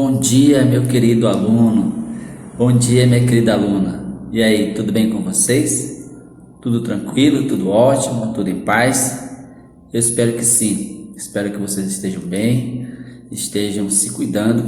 Bom dia, meu querido aluno. Bom dia, minha querida aluna. E aí, tudo bem com vocês? Tudo tranquilo? Tudo ótimo? Tudo em paz? Eu espero que sim. Espero que vocês estejam bem, estejam se cuidando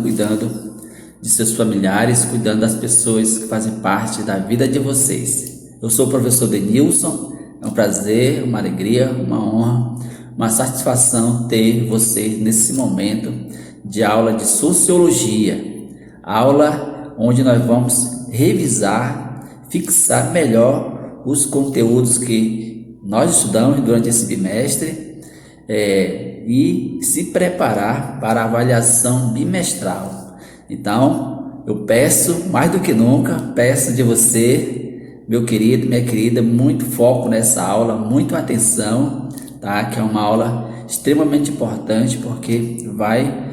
de seus familiares, cuidando das pessoas que fazem parte da vida de vocês. Eu sou o professor Denilson. É um prazer, uma alegria, uma honra, uma satisfação ter você nesse momento de aula de Sociologia, aula onde nós vamos revisar, fixar melhor os conteúdos que nós estudamos durante esse bimestre e se preparar para a avaliação bimestral. Então, eu peço, mais do que nunca, peço de você, meu querido, minha querida, muito foco nessa aula, muita atenção, tá? Que é uma aula extremamente importante porque vai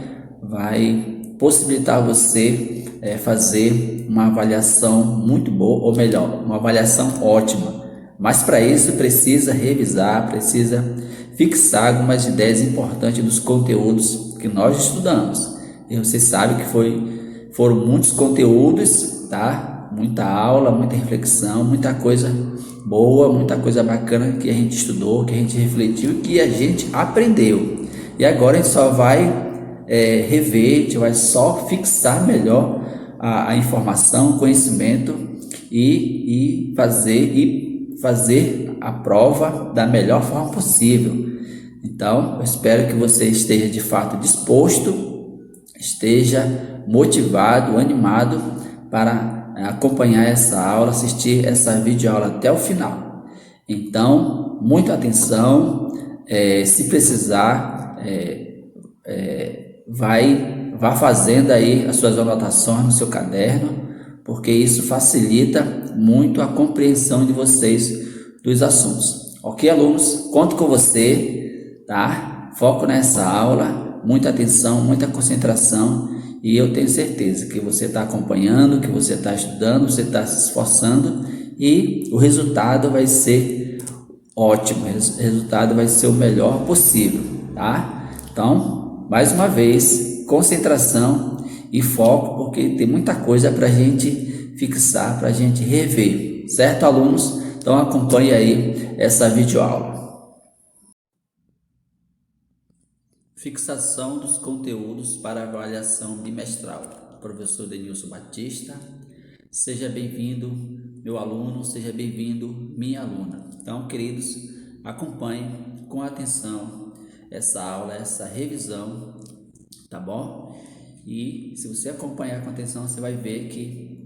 possibilitar você fazer uma avaliação muito boa, ou melhor, uma avaliação ótima. Mas para isso precisa revisar, precisa fixar algumas ideias importantes dos conteúdos que nós estudamos. E você sabe que foram muitos conteúdos, tá? Muita aula, muita reflexão, muita coisa boa, muita coisa bacana que a gente estudou, que a gente refletiu, que a gente aprendeu. E agora a gente só vai rever, a gente vai só fixar melhor a informação, o conhecimento e fazer a prova da melhor forma possível. Então, eu espero que você esteja de fato disposto, esteja motivado, animado para acompanhar essa aula, assistir essa videoaula até o final. Então, muita atenção, se precisar, vá fazendo aí as suas anotações no seu caderno, porque isso facilita muito a compreensão de vocês dos assuntos. Ok, alunos? Conto com você, tá? Foco nessa aula, muita atenção, muita concentração, e eu tenho certeza que você está acompanhando, que você está estudando, você está se esforçando e o resultado vai ser ótimo, o resultado vai ser o melhor possível, tá? Então, mais uma vez, concentração e foco, porque tem muita coisa para a gente fixar, para a gente rever, certo, alunos? Então, acompanhe aí essa videoaula. Fixação dos conteúdos para avaliação bimestral. Professor Denilson Batista. Seja bem-vindo, meu aluno, seja bem-vindo, minha aluna. Então, queridos, acompanhem com atenção essa aula, essa revisão, tá bom? E se você acompanhar com atenção, você vai ver que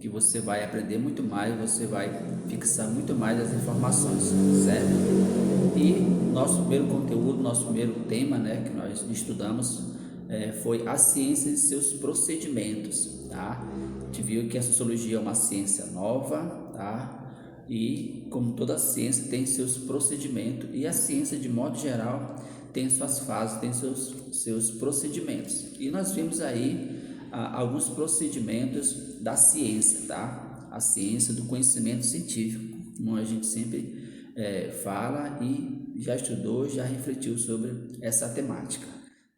você vai aprender muito mais, você vai fixar muito mais as informações, certo? E nosso primeiro conteúdo, nosso primeiro tema, né, que nós estudamos foi a ciência e seus procedimentos, tá? A gente viu que a sociologia é uma ciência nova, tá? E como toda ciência tem seus procedimentos, e a ciência de modo geral tem suas fases, tem seus procedimentos. E nós vimos aí alguns procedimentos da ciência, tá? A ciência do conhecimento científico, como a gente sempre fala e já estudou, já refletiu sobre essa temática.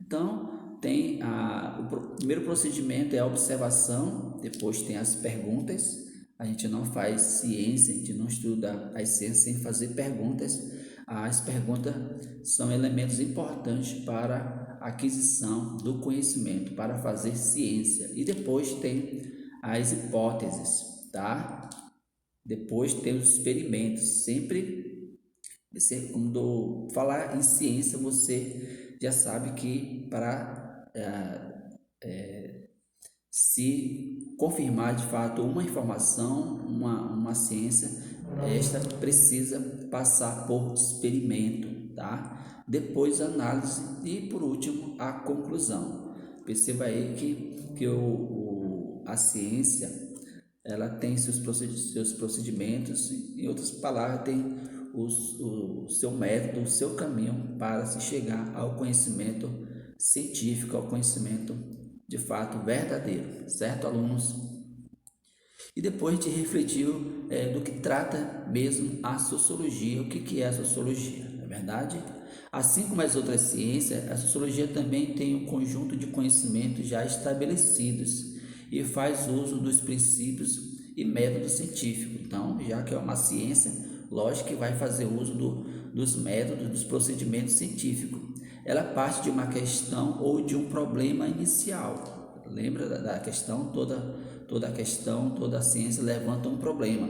Então, tem o primeiro procedimento é a observação, depois tem as perguntas. A gente não faz ciência, a gente não estuda as ciências sem fazer perguntas. As perguntas são elementos importantes para a aquisição do conhecimento, para fazer ciência. E depois tem as hipóteses, tá? Depois tem os experimentos. Sempre, quando falar em ciência, você já sabe que para se confirmar de fato uma informação, uma ciência, esta precisa passar por experimento, tá? Depois análise e por último a conclusão. Perceba aí que a ciência ela tem seus procedimentos, em outras palavras, tem o seu método, o seu caminho para se chegar ao conhecimento científico, ao conhecimento de fato verdadeiro, certo, alunos? E depois a gente refletiu do que trata mesmo a sociologia, o que é a sociologia, não é verdade? Assim como as outras ciências, a sociologia também tem um conjunto de conhecimentos já estabelecidos e faz uso dos princípios e métodos científicos. Então, já que é uma ciência, lógico que vai fazer uso dos métodos, dos procedimentos científicos. Ela parte de uma questão ou de um problema inicial. Lembra da questão? Toda a questão, toda a ciência levanta um problema.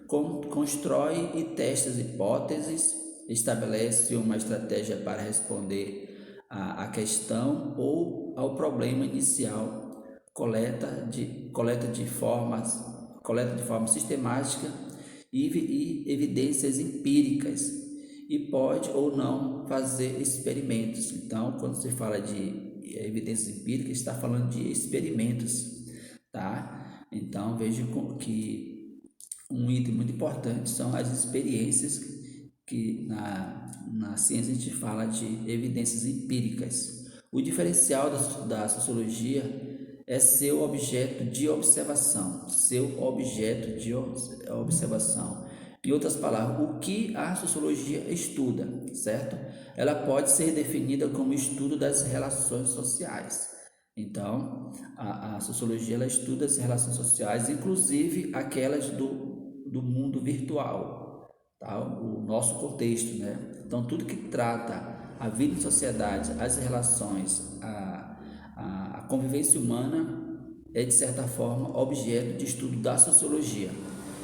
Constrói e testa as hipóteses, estabelece uma estratégia para responder à questão ou ao problema inicial, coleta de forma sistemática e evidências empíricas, e pode ou não fazer experimentos. Então, quando se fala de evidências empíricas, está falando de experimentos, tá? Então, veja que um item muito importante são as experiências, que na ciência a gente fala de evidências empíricas. O diferencial da sociologia é seu objeto de observação, Em outras palavras, o que a sociologia estuda, certo? Ela pode ser definida como estudo das relações sociais. Então, a sociologia ela estuda as relações sociais, inclusive aquelas do mundo virtual, tá? O nosso contexto, né? Então, tudo que trata a vida em sociedade, as relações, a convivência humana é, de certa forma, objeto de estudo da sociologia.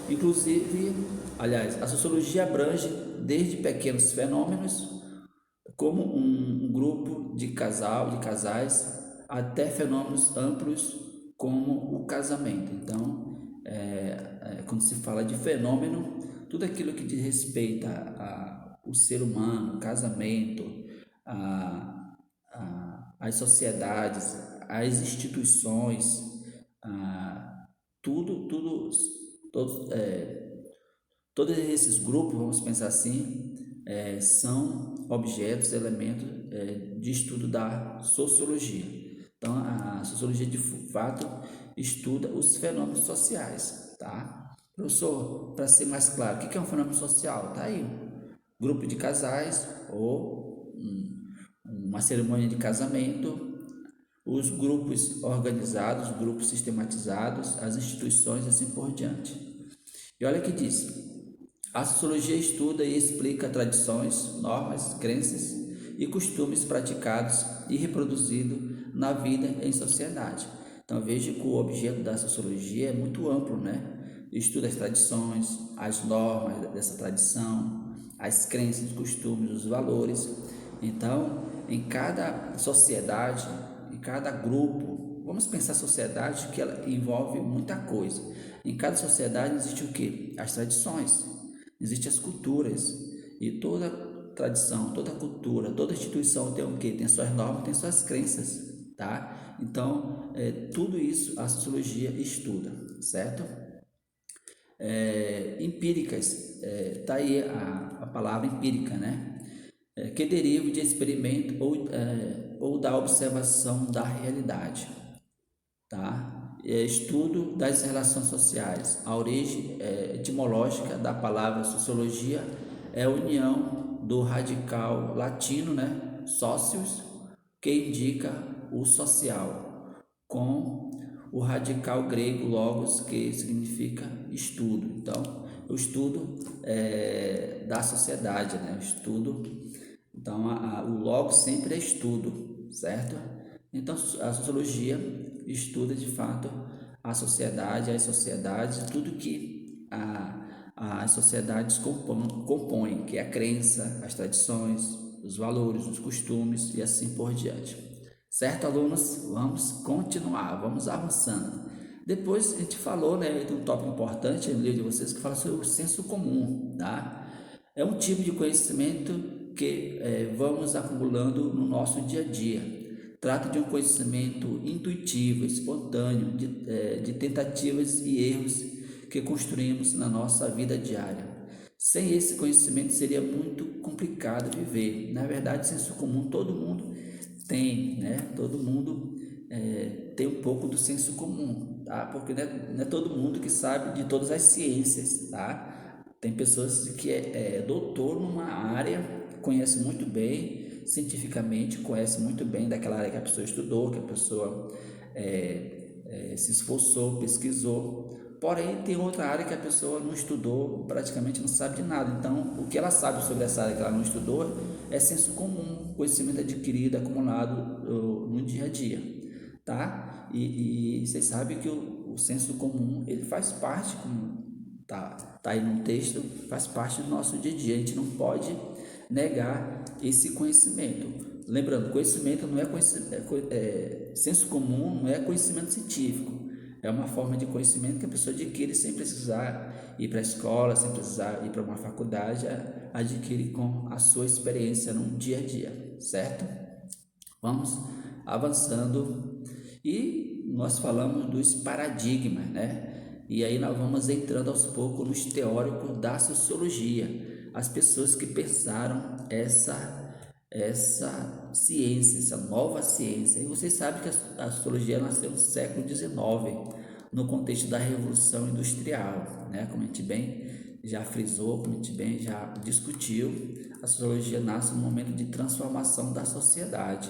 Inclusive, aliás, a sociologia abrange desde pequenos fenômenos, como um grupo de casais, até fenômenos amplos como o casamento. Então, quando se fala de fenômeno, tudo aquilo que diz respeito ao ser humano, casamento, às sociedades, às instituições, tudo, todos, todos esses grupos, vamos pensar assim, são objetos, elementos de estudo da sociologia. Então, a sociologia de fato estuda os fenômenos sociais, tá? Professor, para ser mais claro, o que é um fenômeno social? Tá aí, um grupo de casais ou uma cerimônia de casamento, os grupos organizados, grupos sistematizados, as instituições e assim por diante. E olha que diz: a sociologia estuda e explica tradições, normas, crenças e costumes praticados e reproduzidos na vida em sociedade. Então veja que o objeto da sociologia é muito amplo, né? Estuda as tradições, as normas dessa tradição, as crenças, os costumes, os valores. Então, em cada sociedade, em cada grupo, vamos pensar sociedade que ela envolve muita coisa. Em cada sociedade existe o quê? As tradições, existem as culturas, e toda tradição, toda cultura, toda instituição tem o quê? Tem suas normas, tem suas crenças, tá? Então, tudo isso a sociologia estuda, certo? Empíricas, tá aí a palavra empírica, né? Que deriva de experimento ou da observação da realidade, tá? Estudo das relações sociais. A origem etimológica da palavra sociologia é a união do radical latino, né, socius, que indica o social, com o radical grego logos, que significa estudo. Então, o estudo da sociedade, né, o estudo. Então, o logos sempre é estudo, certo? Então, a sociologia estuda de fato a sociedade, as sociedades, tudo que as sociedades compõem, que é a crença, as tradições, os valores, os costumes e assim por diante. Certo, alunos? Vamos continuar, vamos avançando. Depois a gente falou, né, de um tópico importante no livro de vocês, que fala sobre o senso comum, tá? É um tipo de conhecimento que vamos acumulando no nosso dia a dia. Trata de um conhecimento intuitivo, espontâneo, de tentativas e erros que construímos na nossa vida diária. Sem esse conhecimento seria muito complicado viver. Na verdade, senso comum todo mundo tem, né? Todo mundo tem um pouco do senso comum, tá? Porque não é todo mundo que sabe de todas as ciências, tá? Tem pessoas que é doutor numa área, conhece muito bem, cientificamente, conhece muito bem daquela área que a pessoa estudou, que a pessoa se esforçou, pesquisou. Porém, tem outra área que a pessoa não estudou, praticamente não sabe de nada. Então, o que ela sabe sobre essa área que ela não estudou é senso comum, conhecimento adquirido, acumulado no dia a dia, tá? E vocês sabem que o senso comum, ele faz parte, como tá aí no texto, faz parte do nosso dia a dia. A gente não pode negar esse conhecimento. Lembrando, conhecimento não é senso comum, não é conhecimento científico. É uma forma de conhecimento que a pessoa adquire sem precisar ir para a escola, sem precisar ir para uma faculdade, adquire com a sua experiência no dia a dia, certo? Vamos avançando e nós falamos dos paradigmas, né? E aí nós vamos entrando aos poucos nos teóricos da sociologia, as pessoas que pensaram essa ciência, essa nova ciência. E vocês sabem que a sociologia nasceu no século XIX, no contexto da Revolução Industrial, né? Como a gente bem já frisou, como a gente bem já discutiu, a sociologia nasce no momento de transformação da sociedade,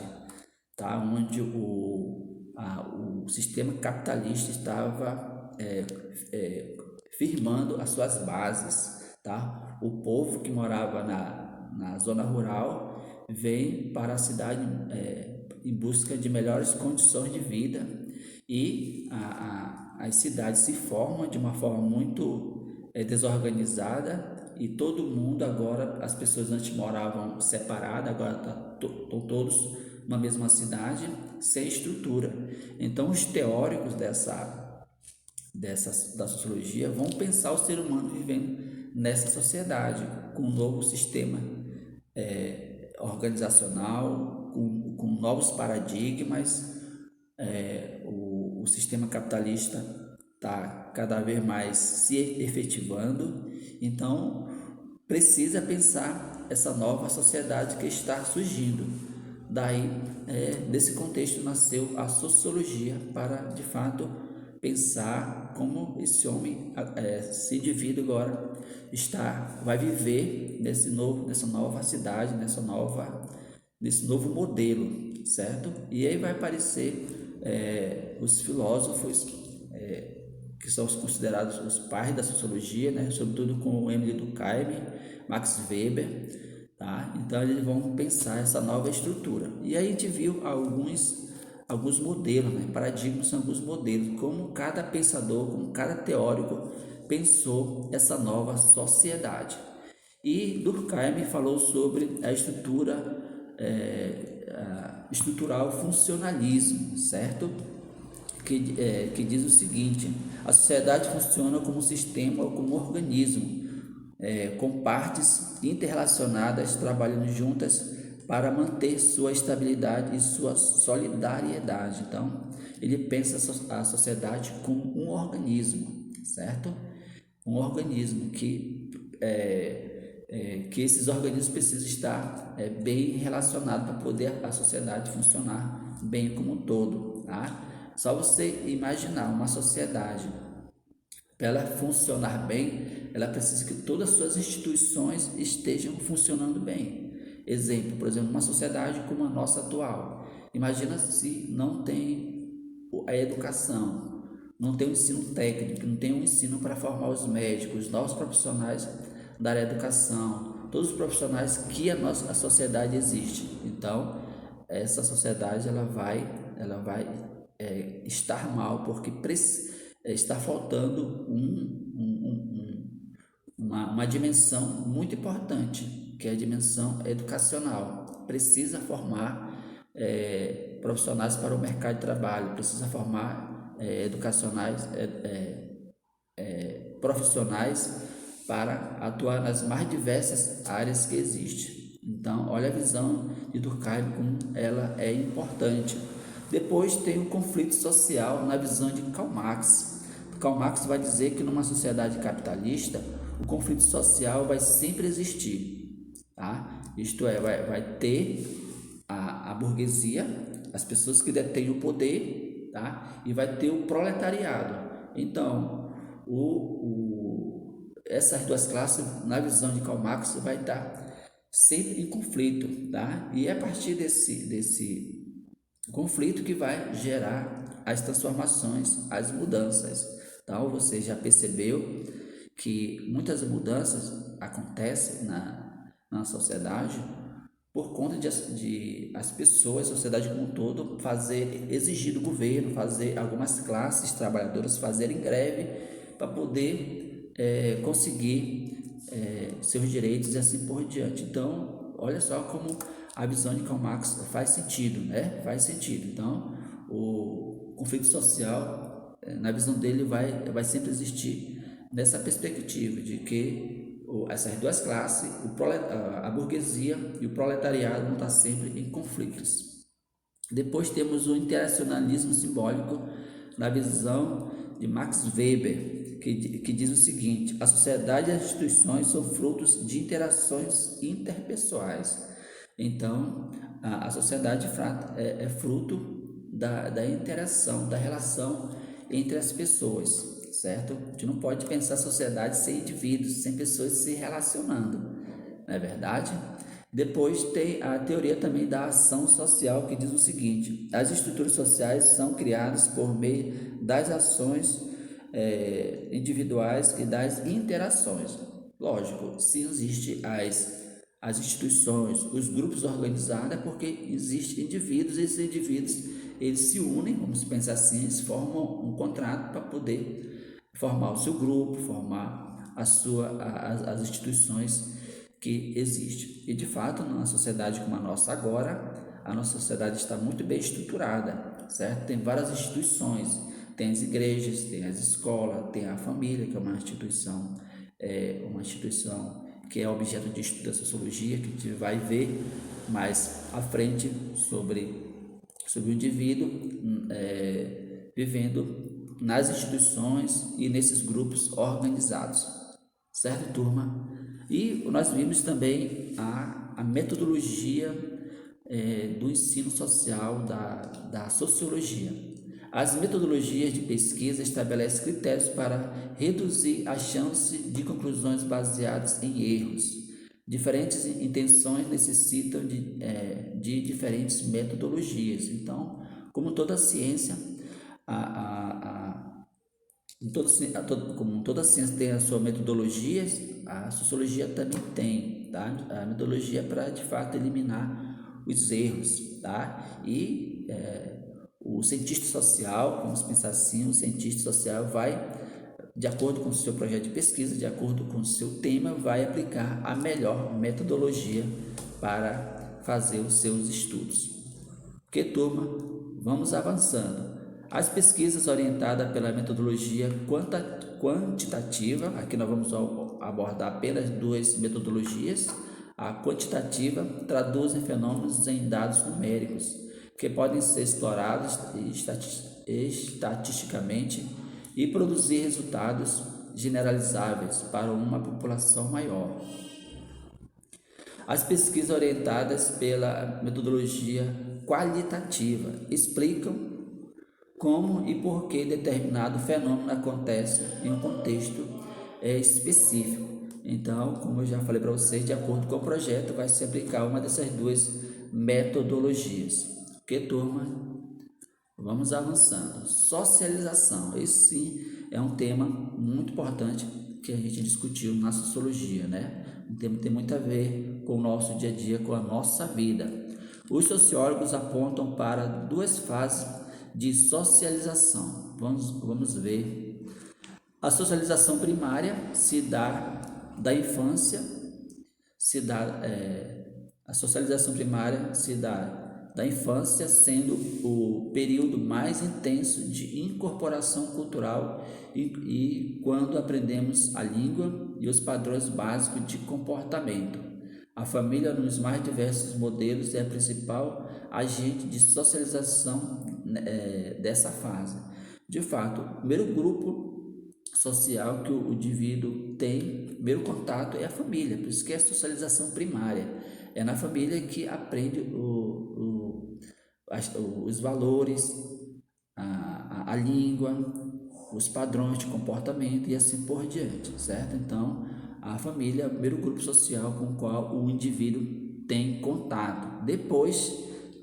tá? Onde o sistema capitalista estava firmando as suas bases, tá? O povo que morava na zona rural vem para a cidade em busca de melhores condições de vida e as cidades se formam de uma forma muito desorganizada e todo mundo agora, as pessoas antes moravam separadas, agora estão todos na mesma cidade, sem estrutura. Então os teóricos da sociologia vão pensar o ser humano vivendo nessa sociedade, com um novo sistema organizacional, com novos paradigmas. O sistema capitalista está cada vez mais se efetivando, então precisa pensar essa nova sociedade que está surgindo. Daí, desse contexto nasceu a sociologia para, de fato, pensar como esse homem, esse indivíduo agora vai viver nessa nova cidade, nesse novo modelo, certo? E aí vai aparecer os filósofos que são os considerados os pais da sociologia, né? Sobretudo com o Emile Durkheim, Max Weber. Tá? Então eles vão pensar essa nova estrutura. E aí a gente viu alguns modelos, né? Paradigmas são alguns modelos, como cada pensador, como cada teórico pensou essa nova sociedade. E Durkheim falou sobre a estrutural funcionalismo, certo? Que diz o seguinte: a sociedade funciona como um sistema ou como um organismo, com partes interrelacionadas trabalhando juntas para manter sua estabilidade e sua solidariedade. Então, ele pensa a sociedade como um organismo, certo? Um organismo que esses organismos precisam estar bem relacionados para poder a sociedade funcionar bem como um todo, tá? Só você imaginar uma sociedade, para ela funcionar bem, ela precisa que todas as suas instituições estejam funcionando bem. Exemplo, por exemplo, uma sociedade como a nossa atual. Imagina se não tem a educação, não tem o ensino técnico, não tem um ensino para formar os médicos, os novos profissionais da área da educação, todos os profissionais que a sociedade existe. Então, essa sociedade ela vai estar mal porque está faltando uma dimensão muito importante, que é a dimensão educacional. Precisa formar profissionais para o mercado de trabalho, precisa formar profissionais para atuar nas mais diversas áreas que existem. Então, olha a visão de Durkheim como ela é importante. Depois tem o conflito social na visão de Karl Marx. Karl Marx vai dizer que numa sociedade capitalista o conflito social vai sempre existir, tá? Isto é, vai ter a burguesia, as pessoas que detêm o poder, tá? E vai ter o proletariado. Então, essas duas classes, na visão de Karl Marx, vai estar sempre em conflito, tá? E é a partir desse conflito que vai gerar as transformações, as mudanças. Então, você já percebeu que muitas mudanças acontecem na sociedade por conta de as pessoas, a sociedade como um todo, exigir do governo, fazer algumas classes trabalhadoras fazerem greve para poder conseguir seus direitos e assim por diante. Então, olha só como a visão de Karl Marx faz sentido, né? Faz sentido. Então, o conflito social, na visão dele, vai sempre existir nessa perspectiva de que essas duas classes, a burguesia e o proletariado, vão estar sempre em conflitos. Depois temos o internacionalismo simbólico na visão de Max Weber, que diz o seguinte: a sociedade e as instituições são frutos de interações interpessoais. Então, a sociedade é fruto da interação, da relação entre as pessoas, certo? A gente não pode pensar a sociedade sem indivíduos, sem pessoas se relacionando, não é verdade? Depois tem a teoria também da ação social, que diz o seguinte: as estruturas sociais são criadas por meio das ações individuais e das interações. Lógico, se existe as instituições, os grupos organizados, é porque existem indivíduos, e esses indivíduos eles se unem, vamos pensar assim, eles formam um contrato para poder formar o seu grupo, formar as instituições que existem. E de fato, numa sociedade como a nossa agora, a nossa sociedade está muito bem estruturada, certo? Tem várias instituições, tem as igrejas, tem as escolas, tem a família, que é uma instituição que é objeto de estudo da sociologia, que a gente vai ver mais à frente sobre o indivíduo vivendo nas instituições e nesses grupos organizados, certo, turma? E nós vimos também a metodologia do ensino social da sociologia. As metodologias de pesquisa estabelecem critérios para reduzir a chance de conclusões baseadas em erros. Diferentes intenções necessitam de diferentes metodologias. Então, como toda ciência, como toda ciência tem a sua metodologia, a sociologia também tem, tá? A metodologia é para, de fato, eliminar os erros, tá? E o cientista social, vamos pensar assim, o cientista social vai, de acordo com o seu projeto de pesquisa, de acordo com o seu tema, vai aplicar a melhor metodologia para fazer os seus estudos. Ok, turma? Vamos avançando. As pesquisas orientadas pela metodologia quantitativa, aqui nós vamos abordar apenas duas metodologias. A quantitativa traduz fenômenos em dados numéricos, que podem ser explorados estatisticamente e produzir resultados generalizáveis para uma população maior. As pesquisas orientadas pela metodologia qualitativa explicam como e por que determinado fenômeno acontece em um contexto específico. Então, como eu já falei para vocês, de acordo com o projeto, vai se aplicar uma dessas duas metodologias. Ok, turma? Vamos avançando. Socialização. Esse sim é um tema muito importante que a gente discutiu na sociologia, né? Um tema que tem muito a ver com o nosso dia a dia, com a nossa vida. Os sociólogos apontam para duas fases de socialização. Vamos ver. A socialização primária se dá da infância, a socialização primária se dá da infância, sendo o período mais intenso de incorporação cultural e quando aprendemos a língua e os padrões básicos de comportamento. A família, nos mais diversos modelos, é a principal agente de socialização dessa fase. De fato, o primeiro grupo social que o indivíduo tem, o primeiro contato é a família, por isso que é a socialização primária. É na família que aprende os valores, a língua, os padrões de comportamento e assim por diante, certo? Então, A família é o primeiro grupo social com o qual o indivíduo tem contato. Depois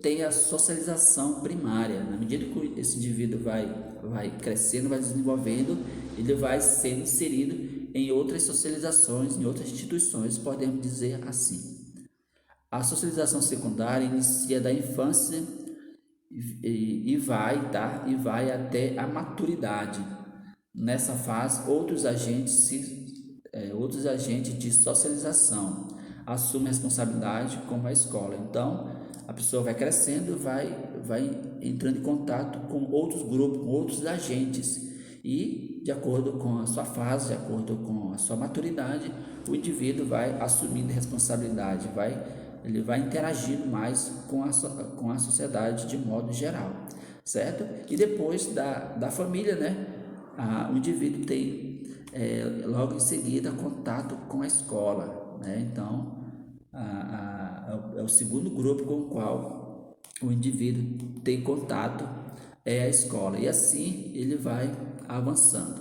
tem a socialização primária. Na medida que esse indivíduo vai crescendo, vai desenvolvendo, ele vai sendo inserido em outras socializações, em outras instituições, podemos dizer assim. A socialização secundária inicia da infância e vai até a maturidade. Nessa fase, outros agentes de socialização assumem a responsabilidade, como a escola. Então, a pessoa vai crescendo, vai entrando em contato com outros grupos, com outros agentes, e de acordo com a sua fase, de acordo com a sua maturidade, o indivíduo vai assumindo responsabilidade, ele vai interagindo mais com a sociedade de modo geral, certo? E depois da família, né, o indivíduo tem logo em seguida contato com a escola, né? Então, é o segundo grupo com o qual o indivíduo tem contato, é a escola, e assim ele vai avançando.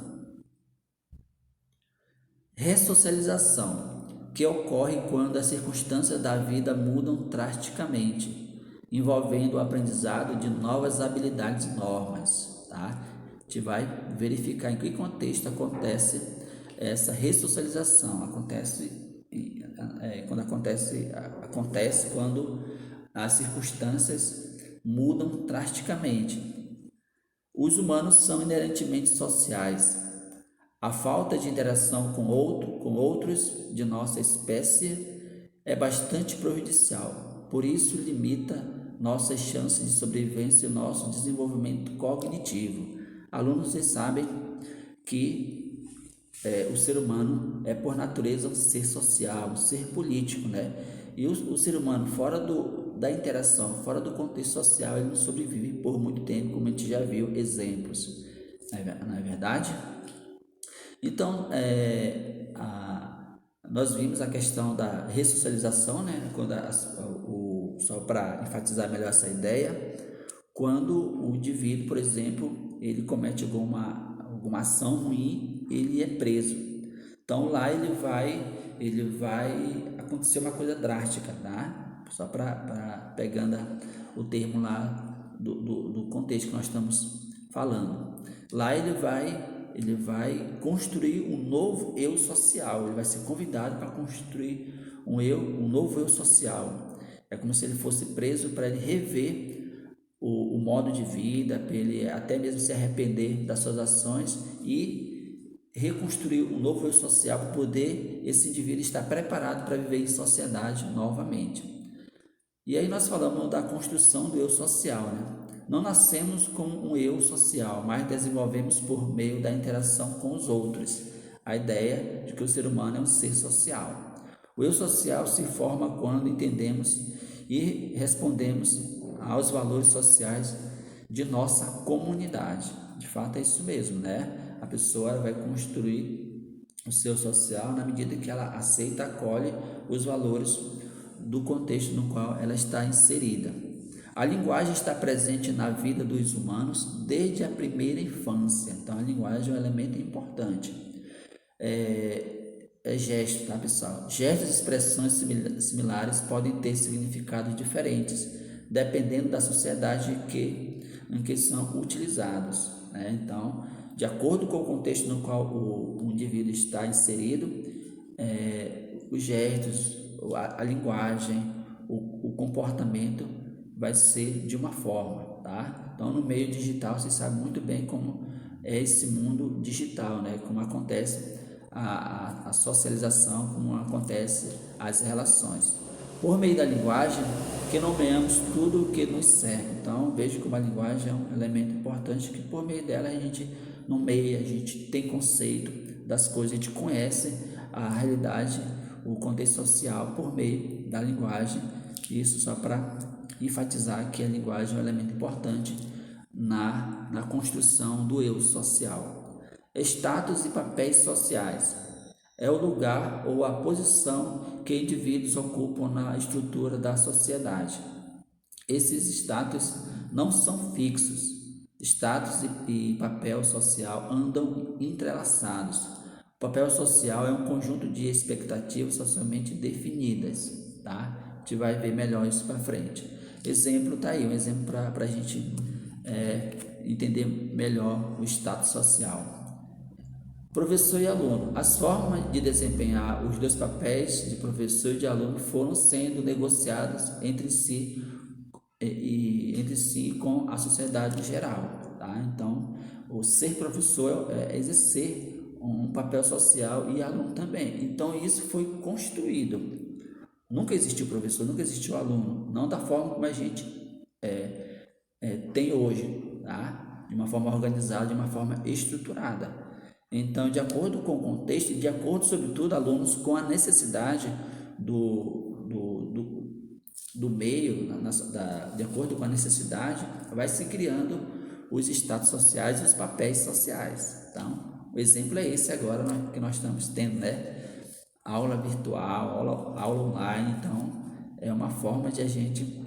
Ressocialização, que ocorre quando as circunstâncias da vida mudam drasticamente, envolvendo o aprendizado de novas habilidades e normas, tá? A gente vai verificar em que contexto acontece essa ressocialização. Acontece quando as circunstâncias mudam drasticamente. Os humanos são inerentemente sociais. A falta de interação com outros de nossa espécie é bastante prejudicial, por isso limita nossas chances de sobrevivência e nosso desenvolvimento cognitivo. Alunos, vocês sabem que o ser humano é por natureza um ser social, um ser político, né? E o ser humano fora da interação, fora do contexto social, ele não sobrevive por muito tempo, como a gente já viu exemplos, não é verdade? Então, nós vimos a questão da ressocialização, né? Só para enfatizar melhor essa ideia, quando o indivíduo, por exemplo, ele comete alguma ação ruim, ele é preso. Então lá ele vai acontecer uma coisa drástica, tá? Só para pegando o termo lá do contexto que nós estamos falando. Lá ele vai construir um novo eu social, ele vai ser convidado para construir um novo eu social. É como se ele fosse preso para ele rever o modo de vida, para ele até mesmo se arrepender das suas ações e reconstruir um novo eu social para poder esse indivíduo estar preparado para viver em sociedade novamente. E aí nós falamos da construção do eu social, né? Não nascemos com um eu social, mas desenvolvemos por meio da interação com os outros. A ideia de que o ser humano é um ser social. O eu social se forma quando entendemos e respondemos aos valores sociais de nossa comunidade. De fato é isso mesmo, né? A pessoa vai construir o seu social na medida que ela aceita, acolhe os valores do contexto no qual ela está inserida. A linguagem está presente na vida dos humanos desde a primeira infância. Então, a linguagem é um elemento importante. Gesto, tá, pessoal? Gestos e expressões similares podem ter significados diferentes, dependendo da sociedade em que são utilizados, né? Então, de acordo com o contexto no qual o indivíduo está inserido, os gestos, a linguagem, o comportamento vai ser de uma forma, tá? Então, no meio digital, você sabe muito bem como é esse mundo digital, né? Como acontece a socialização, como acontece as relações. Por meio da linguagem, que nomeamos tudo o que nos cerca. Então, vejo como a linguagem é um elemento importante, que por meio dela a gente nomeia, a gente tem conceito das coisas, a gente conhece a realidade, o contexto social por meio da linguagem. Isso só para enfatizar que a linguagem é um elemento importante na construção do eu social. Status e papéis sociais é o lugar ou a posição que indivíduos ocupam na estrutura da sociedade. Esses status não são fixos. Status e papel social andam entrelaçados. O papel social é um conjunto de expectativas socialmente definidas, tá? A gente vai ver melhor isso para frente. Exemplo tá aí, um exemplo para a gente entender melhor o status social. Professor e aluno. As formas de desempenhar os dois papéis de professor e de aluno foram sendo negociadas entre si e com a sociedade em geral, tá? Então, o ser professor é exercer um papel social e aluno também. Então, isso foi construído. Nunca existiu professor, nunca existiu aluno, não da forma como a gente tem hoje, tá? De uma forma organizada, de uma forma estruturada. Então, de acordo com o contexto e de acordo, sobretudo, alunos com a necessidade do meio, de acordo com a necessidade, vai se criando os status sociais e os papéis sociais. Então, o exemplo é esse agora que nós estamos tendo, né? Aula virtual, aula online. Então, é uma forma de a gente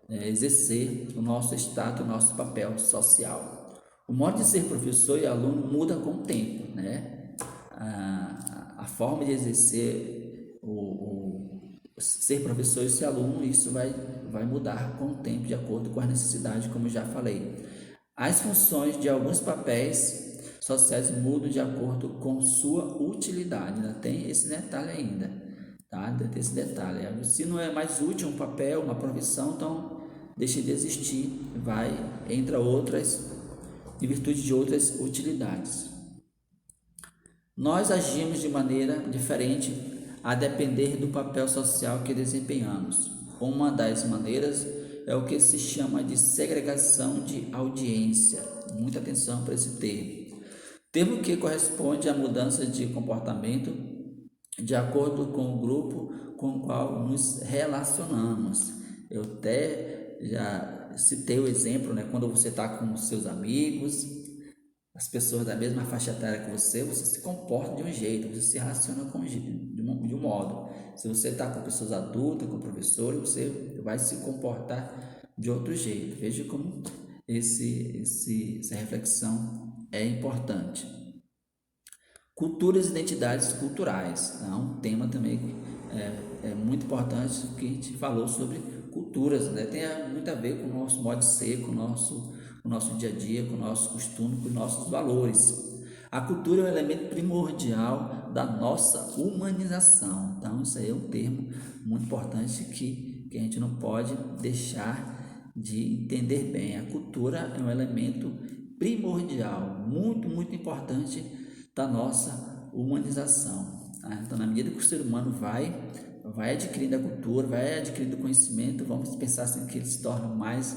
exercer o nosso status, o nosso papel social. O modo de ser professor e aluno muda com o tempo, né? A forma de exercer ser professor e ser aluno, isso vai mudar com o tempo, de acordo com a necessidade, como já falei. As funções de alguns papéis sociais mudam de acordo com sua utilidade, ainda tem esse detalhe ainda, tá? Ainda tem esse detalhe. Se não é mais útil um papel, uma profissão, então deixa de existir, entra outras, em virtude de outras utilidades. Nós agimos de maneira diferente a depender do papel social que desempenhamos. Uma das maneiras é o que se chama de segregação de audiência. Muita atenção para esse termo. Termo que corresponde à mudança de comportamento de acordo com o grupo com o qual nos relacionamos. Eu até já citei o exemplo, né? Quando você está com seus amigos, as pessoas da mesma faixa etária que você se comporta de um jeito, você se relaciona de um modo. Se você está com pessoas adultas, com professores, você vai se comportar de outro jeito. Veja como essa reflexão é importante. Culturas e identidades culturais, é um tema também é muito importante que a gente falou sobre culturas, né? Tem muito a ver com o nosso modo de ser, com o nosso dia a dia, com o nosso costume, com os nossos valores. A cultura é um elemento primordial da nossa humanização. Então, isso aí é um termo muito importante que a gente não pode deixar de entender bem. A cultura é um elemento primordial, muito, muito importante da nossa humanização. Tá? Então, na medida que o ser humano vai adquirindo a cultura, vai adquirindo conhecimento, vamos pensar assim que ele se torna mais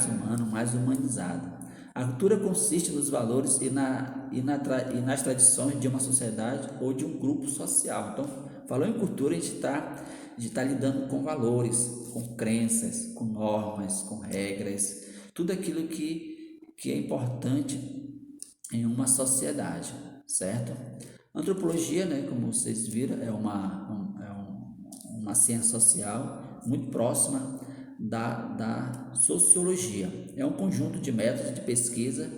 humano, mais humanizado. A cultura consiste nos valores e nas tradições de uma sociedade ou de um grupo social. Então, falando em cultura, a gente está lidando com valores, com crenças, com normas, com regras, tudo aquilo que é importante em uma sociedade, certo? Antropologia, né, como vocês viram, é uma ciência social muito próxima da sociologia. É um conjunto de métodos de pesquisa,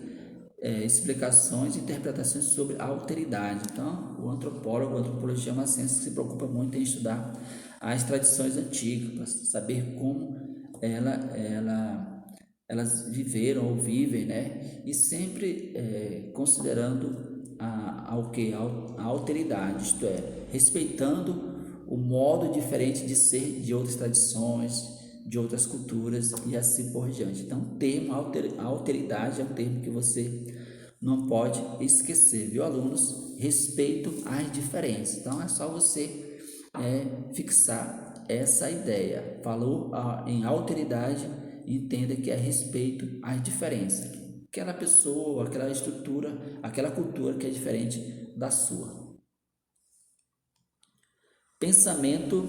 explicações e interpretações sobre a alteridade. Então, a antropologia é uma ciência que se preocupa muito em estudar as tradições antigas, para saber como elas viveram ou vivem, né? E sempre considerando a alteridade, isto é, respeitando o modo diferente de ser de outras tradições, de outras culturas e assim por diante. Então, o termo alteridade é um termo que você não pode esquecer, viu, alunos? Respeito às diferenças. Então, é só você fixar essa ideia. Falou em alteridade, entenda que é respeito às diferenças. Aquela pessoa, aquela estrutura, aquela cultura que é diferente da sua. Pensamento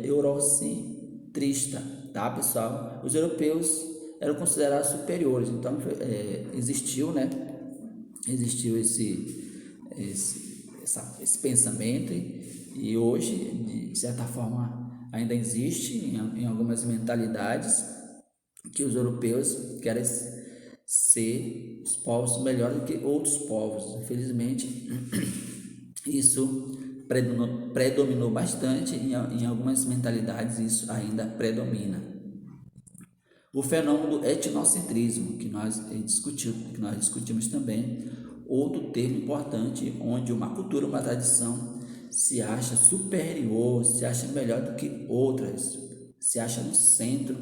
eurocentrista, tá, pessoal? Os europeus eram considerados superiores, então existiu, né? Existiu esse pensamento e hoje, de certa forma, ainda existe em algumas mentalidades que os europeus querem ser os povos melhores do que outros povos. Infelizmente, isso predominou bastante em algumas mentalidades, isso ainda predomina. O fenômeno do etnocentrismo, que nós discutimos também, outro termo importante, onde uma cultura, uma tradição se acha superior, se acha melhor do que outras, se acha no centro,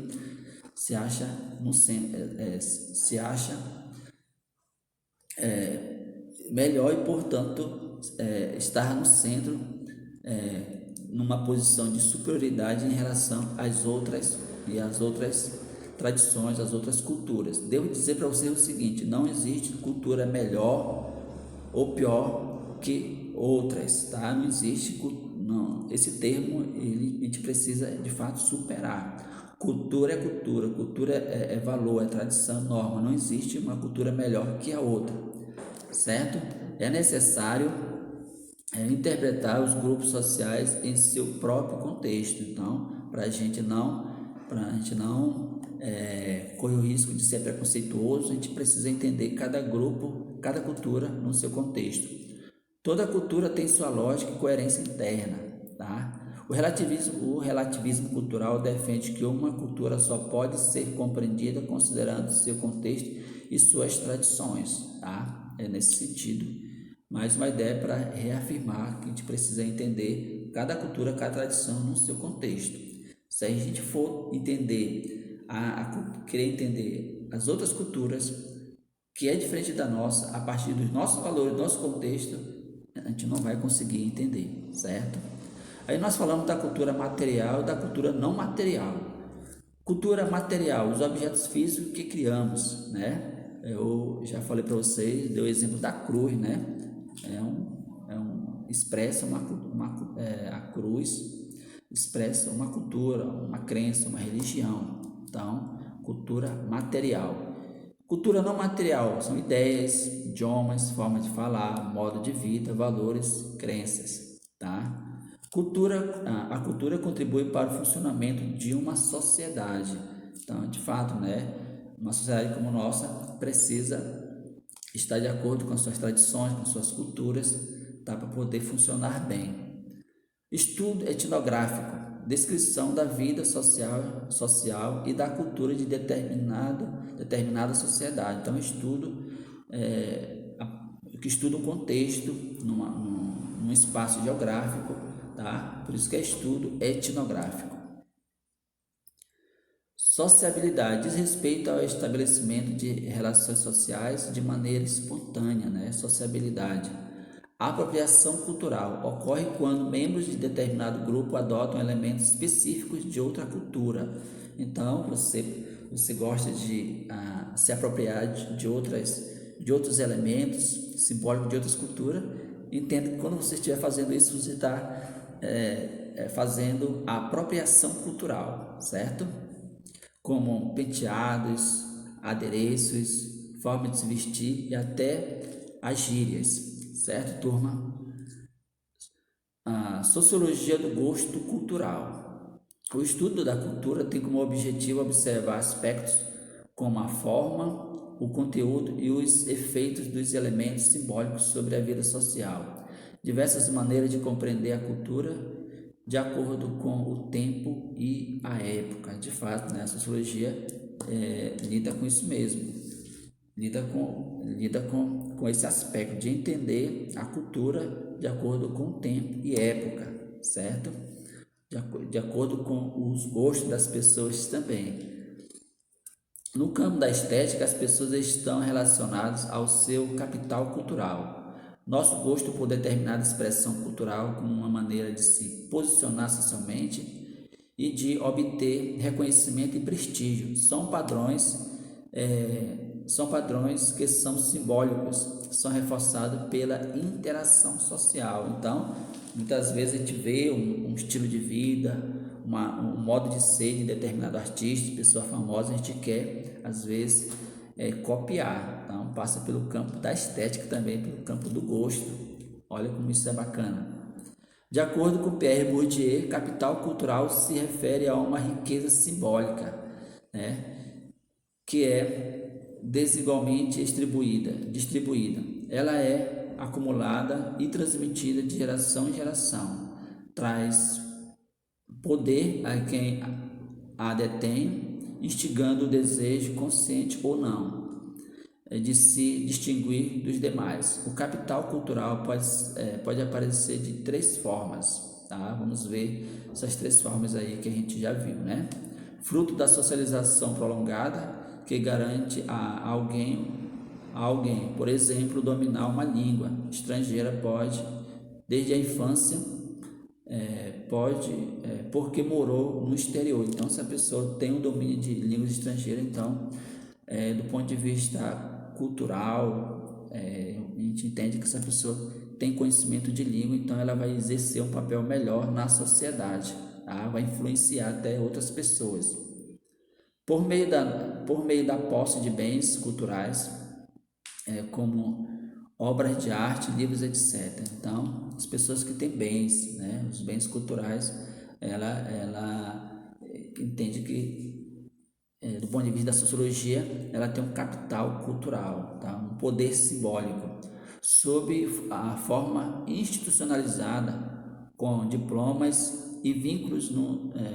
se acha no centro, se acha melhor e, portanto, estar no centro, numa posição de superioridade em relação às outras e às outras tradições, às outras culturas. Devo dizer para você o seguinte: não existe cultura melhor ou pior que outras, tá? Não existe, não. Esse termo a gente precisa de fato superar. Cultura é cultura, cultura é valor, é tradição, norma. Não existe uma cultura melhor que a outra, certo? É necessário interpretar os grupos sociais em seu próprio contexto. Então, para a gente não correr o risco de ser preconceituoso, a gente precisa entender cada grupo, cada cultura no seu contexto. Toda cultura tem sua lógica e coerência interna, tá? O relativismo cultural defende que uma cultura só pode ser compreendida considerando seu contexto e suas tradições, tá? É nesse sentido. Mais uma ideia para reafirmar que a gente precisa entender cada cultura, cada tradição no seu contexto. Se a gente for entender, querer entender as outras culturas, que é diferente da nossa, a partir dos nossos valores, do nosso contexto, a gente não vai conseguir entender, certo? Aí nós falamos da cultura material e da cultura não material. Cultura material, os objetos físicos que criamos, né? Eu já falei para vocês, dei o exemplo da cruz, né? Expressa a cruz expressa uma cultura, uma crença, uma religião. Então, cultura material. Cultura não material são ideias, idiomas, forma de falar, modo de vida, valores, crenças, tá? A cultura contribui para o funcionamento de uma sociedade. Então, de fato, né, uma sociedade como a nossa precisa estar de acordo com as suas tradições, com suas culturas, tá, para poder funcionar bem. Estudo etnográfico, descrição da vida social e da cultura de determinada sociedade. Então, que estuda um contexto num espaço geográfico, tá? Por isso que é estudo etnográfico. Sociabilidade diz respeito ao estabelecimento de relações sociais de maneira espontânea, né? Sociabilidade. A apropriação cultural ocorre quando membros de determinado grupo adotam elementos específicos de outra cultura. Então, você gosta de se apropriar de outros elementos simbólicos de outras culturas. Entenda que quando você estiver fazendo isso, você está fazendo a apropriação cultural, certo? Como penteados, adereços, forma de se vestir e até as gírias, certo, turma? A sociologia do gosto cultural. O estudo da cultura tem como objetivo observar aspectos como a forma, o conteúdo e os efeitos dos elementos simbólicos sobre a vida social. Diversas maneiras de compreender a cultura de acordo com o tempo e a época. De fato, né, a sociologia lida com isso mesmo, lida com esse aspecto de entender a cultura de acordo com o tempo e época, certo? De acordo com os gostos das pessoas também. No campo da estética, as pessoas estão relacionadas ao seu capital cultural. Nosso gosto por determinada expressão cultural como uma maneira de se posicionar socialmente e de obter reconhecimento e prestígio. São padrões que são simbólicos, são reforçados pela interação social. Então, muitas vezes a gente vê um estilo de vida, um modo de ser de determinado artista, pessoa famosa, a gente quer, às vezes, copiar. Então, passa pelo campo da estética também, pelo campo do gosto. Olha como isso é bacana. De acordo com Pierre Bourdieu, capital cultural se refere a uma riqueza simbólica, né, que é desigualmente distribuída. Ela é acumulada e transmitida de geração em geração. Traz poder a quem a detém, instigando o desejo consciente ou não de se distinguir dos demais. O capital cultural pode aparecer de três formas, tá? Vamos ver essas três formas aí que a gente já viu, né? Fruto da socialização prolongada, que garante a alguém, por exemplo, dominar uma língua estrangeira pode, desde a infância, porque morou no exterior. Então, se a pessoa tem o domínio de línguas estrangeiras, então, do ponto de vista cultural, a gente entende que essa pessoa tem conhecimento de língua, então ela vai exercer um papel melhor na sociedade, tá? Vai influenciar até outras pessoas. Por meio da posse de bens culturais, como obras de arte, livros, etc. Então, as pessoas que têm bens, né, os bens culturais, ela entende que, do ponto de vista da sociologia, ela tem um capital cultural, tá? Um poder simbólico, sob a forma institucionalizada, com diplomas e vínculos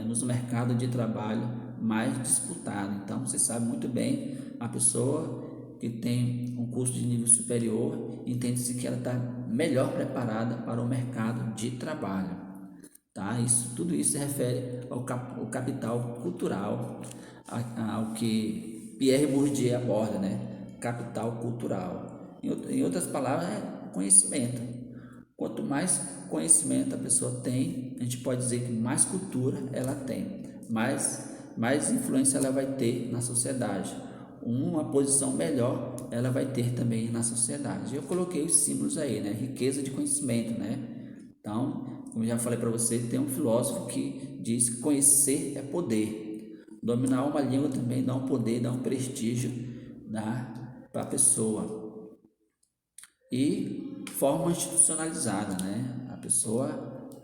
nos mercados de trabalho mais disputados. Então, você sabe muito bem, a pessoa que tem um curso de nível superior, entende-se que ela está melhor preparada para o mercado de trabalho, tá? Tudo isso se refere ao capital cultural, ao que Pierre Bourdieu aborda, né? Capital cultural. Em outras palavras, é conhecimento. Quanto mais conhecimento a pessoa tem, a gente pode dizer que mais cultura ela tem, mais influência ela vai ter na sociedade. Uma posição melhor ela vai ter também na sociedade. Eu coloquei os símbolos aí, né? Riqueza de conhecimento, né? Então, como eu já falei para você, tem um filósofo que diz que conhecer é poder. Dominar uma língua também dá um poder, dá um prestígio, para a pessoa. E forma institucionalizada, né? A pessoa,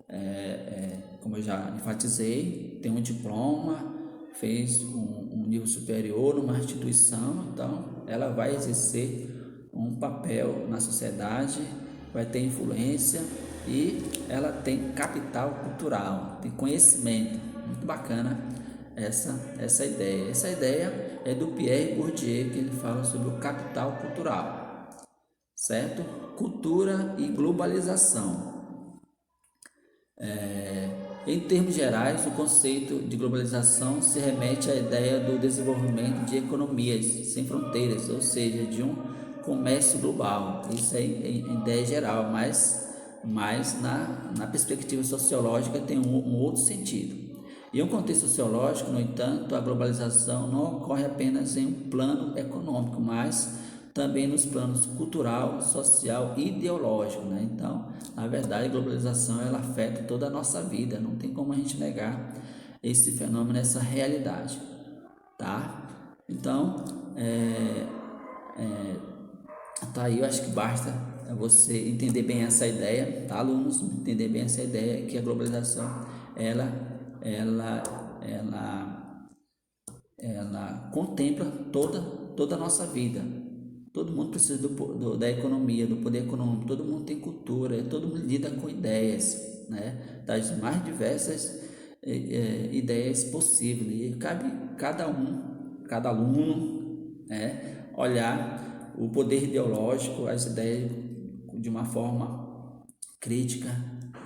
como eu já enfatizei, tem um diploma, fez um nível superior numa instituição, então ela vai exercer um papel na sociedade, vai ter influência e ela tem capital cultural, tem conhecimento. Muito bacana essa ideia. Essa ideia é do Pierre Bourdieu, que ele fala sobre o capital cultural, certo? Cultura e globalização. Em termos gerais, o conceito de globalização se remete à ideia do desenvolvimento de economias sem fronteiras, ou seja, de um comércio global. Isso é em ideia geral, mas na perspectiva sociológica tem um outro sentido. Em um contexto sociológico, no entanto, a globalização não ocorre apenas em um plano econômico, mas também nos planos cultural, social e ideológico, né? Então, na verdade, a globalização ela afeta toda a nossa vida, não tem como a gente negar esse fenômeno, essa realidade, tá? Então, tá aí, eu acho que basta você entender bem essa ideia, tá, alunos? Entender bem essa ideia que a globalização ela, ela contempla toda a nossa vida. Todo mundo precisa da economia, do poder econômico, todo mundo tem cultura, todo mundo lida com ideias, né? Das mais diversas ideias possíveis. E cabe cada aluno, né, olhar o poder ideológico, as ideias de uma forma crítica,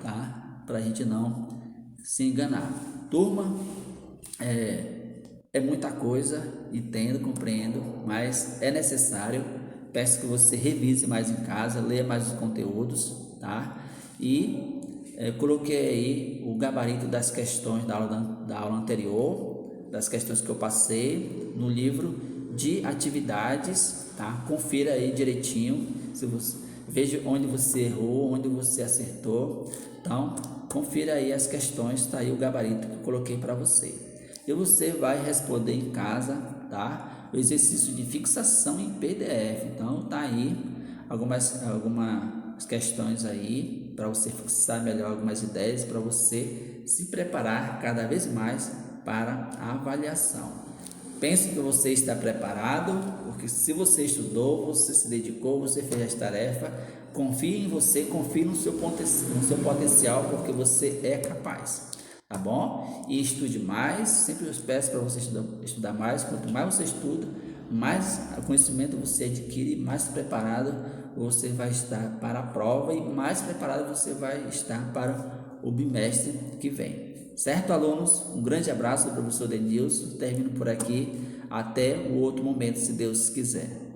tá? Para a gente não se enganar. Turma, é muita coisa, entendo, compreendo, mas é necessário. Peço que você revise mais em casa, leia mais os conteúdos, tá? E coloquei aí o gabarito das questões da aula anterior, das questões que eu passei no livro de atividades, tá? Confira aí direitinho, se você veja onde você errou, onde você acertou. Então, confira aí as questões, tá aí o gabarito que eu coloquei para você. E você vai responder em casa, tá? O exercício de fixação em PDF. Então tá aí algumas questões aí para você fixar melhor algumas ideias, para você se preparar cada vez mais para a avaliação. Pense que você está preparado, porque se você estudou, você se dedicou, você fez as tarefas, confie em você, confie no seu potencial, porque você é capaz, tá bom? E estude mais, sempre eu peço para você estudar mais. Quanto mais você estuda, mais conhecimento você adquire, mais preparado você vai estar para a prova e mais preparado você vai estar para o bimestre que vem. Certo, alunos? Um grande abraço do professor Denilson. Termino por aqui. Até o outro momento, se Deus quiser.